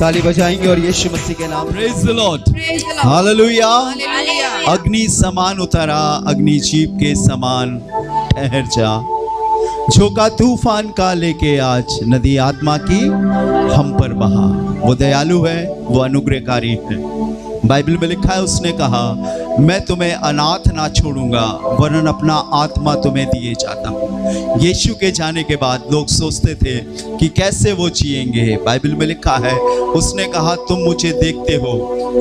ताली बजाएंगे और यीशु मसीह के नाम। Praise the Lord. Hallelujah. Hallelujah. अग्नि समान उतरा, अग्नि जीप के समान ठहर जा। झोंका तूफान का लेके आज नदी आत्मा की हम पर बहा। वो दयालु है, वो अनुग्रहकारी है। बाइबल में लिखा है, उसने कहा मैं तुम्हें अनाथ ना छोड़ूंगा वरन अपना आत्मा तुम्हें दिए जाता हूँ। यीशु के जाने के बाद लोग सोचते थे कि कैसे वो जिएंगे। बाइबल में लिखा है, उसने कहा तुम मुझे देखते हो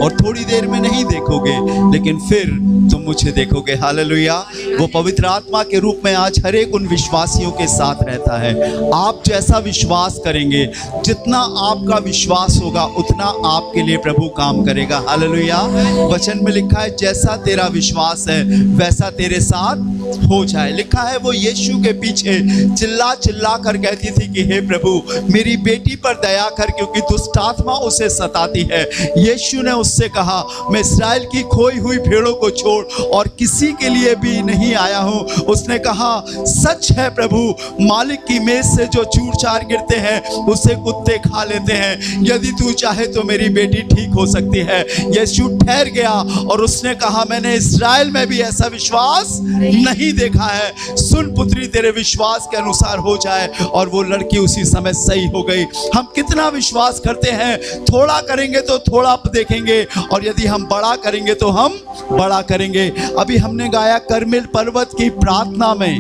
और थोड़ी देर में नहीं देखोगे लेकिन फिर तुम मुझे देखोगे। हालेलुया। वो पवित्र आत्मा के रूप में आज हर एक उन विश्वासियों के साथ रहता है। आप जैसा विश्वास करेंगे, जितना आपका विश्वास होगा उतना आपके लिए प्रभु काम करेगा। हालेलुया। वचन में लिखा है, जैसा तेरा विश्वास है वैसा तेरे साथ हो जाए। लिखा है वो यीशु के पीछे चिल्ला चिल्ला कर कहती थी कि हे प्रभु मेरी बेटी पर दया कर क्योंकि दुष्ट आत्मा उसे सताती है। यीशु ने उससे कहा मैं इस्राएल की खोई हुई भेड़ों को छोड़ और किसी के लिए भी नहीं आया हूँ। उसने कहा सच है प्रभु, मालिक की मेज से जो चूर चार गिरते हैं उसे कुत्ते खा लेते हैं। यदि तू चाहे तो मेरी बेटी ठीक हो सकती है। यीशु ठहर गया और उसने कहा मैंने इस्राएल में भी ऐसा विश्वास नहीं देखा है। सुन पुत्री, तेरे विश्वास के अनुसार हो जाए। और वो लड़की उसी समय सही हो गई। हम कितना विश्वास करते हैं, थोड़ा करेंगे तो थोड़ा देखेंगे और यदि हम बड़ा करेंगे तो हम बड़ा करेंगे। अभी हमने गाया करमेल पर्वत की प्रार्थना में,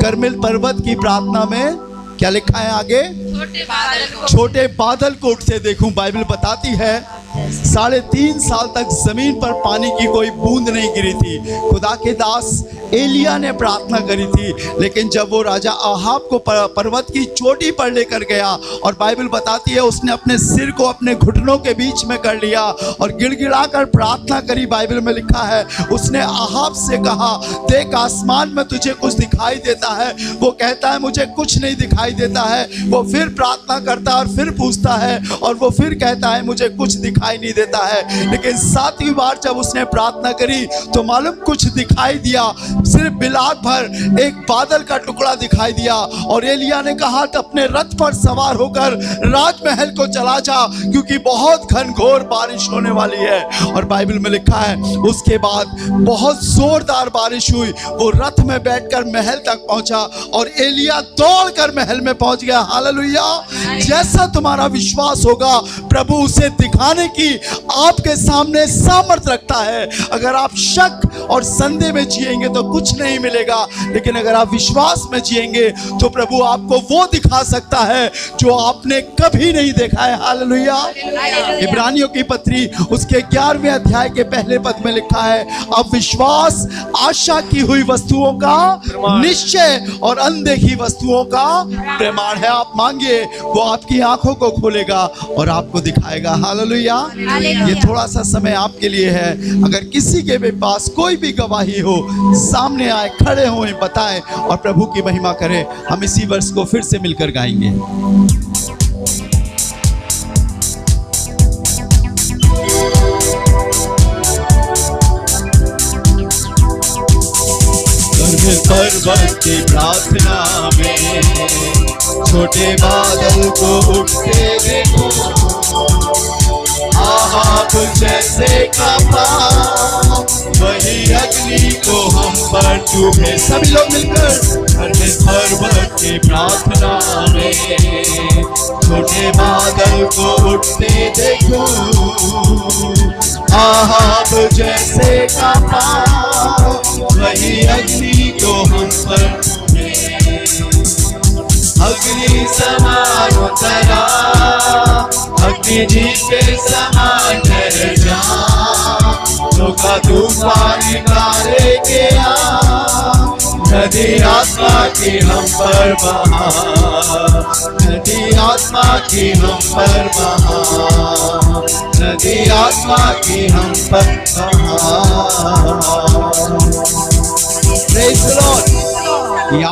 करमेल पर्वत की प्रार्थना में क्या लिखा है आगे? छोटे बादल को उठते देखूं। बाइबल बताती है 3.5 साल तक जमीन पर पानी की कोई बूंद नहीं गिरी थी। खुदा के दास एलिया ने प्रार्थना करी थी, लेकिन जब वो राजा अहाब को पर्वत की चोटी पर लेकर गया और बाइबल बताती है उसने अपने सिर को अपने घुटनों के बीच में कर लिया और गिड़गिड़ा कर प्रार्थना करी। बाइबल में लिखा है उसने अहाब से कहा देख आसमान में तुझे कुछ दिखाई देता है। वो कहता है मुझे कुछ नहीं दिखाई देता है। वो फिर प्रार्थना करता है और फिर पूछता है और वो फिर कहता है मुझे कुछ दिखाई नहीं देता है। लेकिन 7वीं बार जब उसने प्रार्थना करी तो मालूम कुछ दिखाई दिया। सिर्फ बिलात भर एक बादल का टुकड़ा दिखाई दिया और एलिया ने कहा तो अपने रथ पर सवार होकर राजमहल को चला जा क्योंकि बहुत घनघोर बारिश होने वाली है। और बाइबल में लिखा है उसके बाद बहुत जोरदार बारिश हुई। वो रथ में बैठकर महल तक पहुंचा और एलिया दौड़कर महल में पहुंच गया। हालेलुया। जैसा तुम्हारा विश्वास होगा प्रभु उसे दिखाने की आपके सामने सामर्थ रखता है। अगर आप शक और संदेह में जिएंगे तो कुछ नहीं मिलेगा, लेकिन अगर आप विश्वास में जिएंगे तो प्रभु आपको वो दिखा सकता है जो आपने कभी नहीं देखा है। हालेलुया। इब्रानियों की पत्री उसके 11वें अध्याय के पहले पद में लिखा है अब विश्वास आशा की हुई वस्तुओं का निश्चय और अनदेखी वस्तुओं का प्रमाण है। आप मांगिए, वो आपकी आंखों को खोलेगा और आपको दिखाएगा। हालेलुया। ये थोड़ा सा समय आपके लिए है। अगर किसी के भी पास कोई भी गवाही हो, सामने आए, खड़े हों, बताएं और प्रभु की महिमा करें। हम इसी वर्ष को फिर से मिलकर गाएंगे। पर्वत की प्रार्थना में छोटे बादल को उठते देखो। आहाब जैसे कांपा वही अग्नि को हम पर चूहे। सभी लोग मिलकर पर्वत की प्रार्थना में छोटे बादल को उठते देखो। आहाब जैसे कांपा वही अग्नि को हम पर अग्नि समान उतरा, अग्नि जीप के समान ठहर जा। झोंका तूफान का लेके आ, नदी आत्मा की हम पर बहा। नदी आत्मा की हम पर बहा। नदी आत्मा की हम पर बहा। Praise the Lord.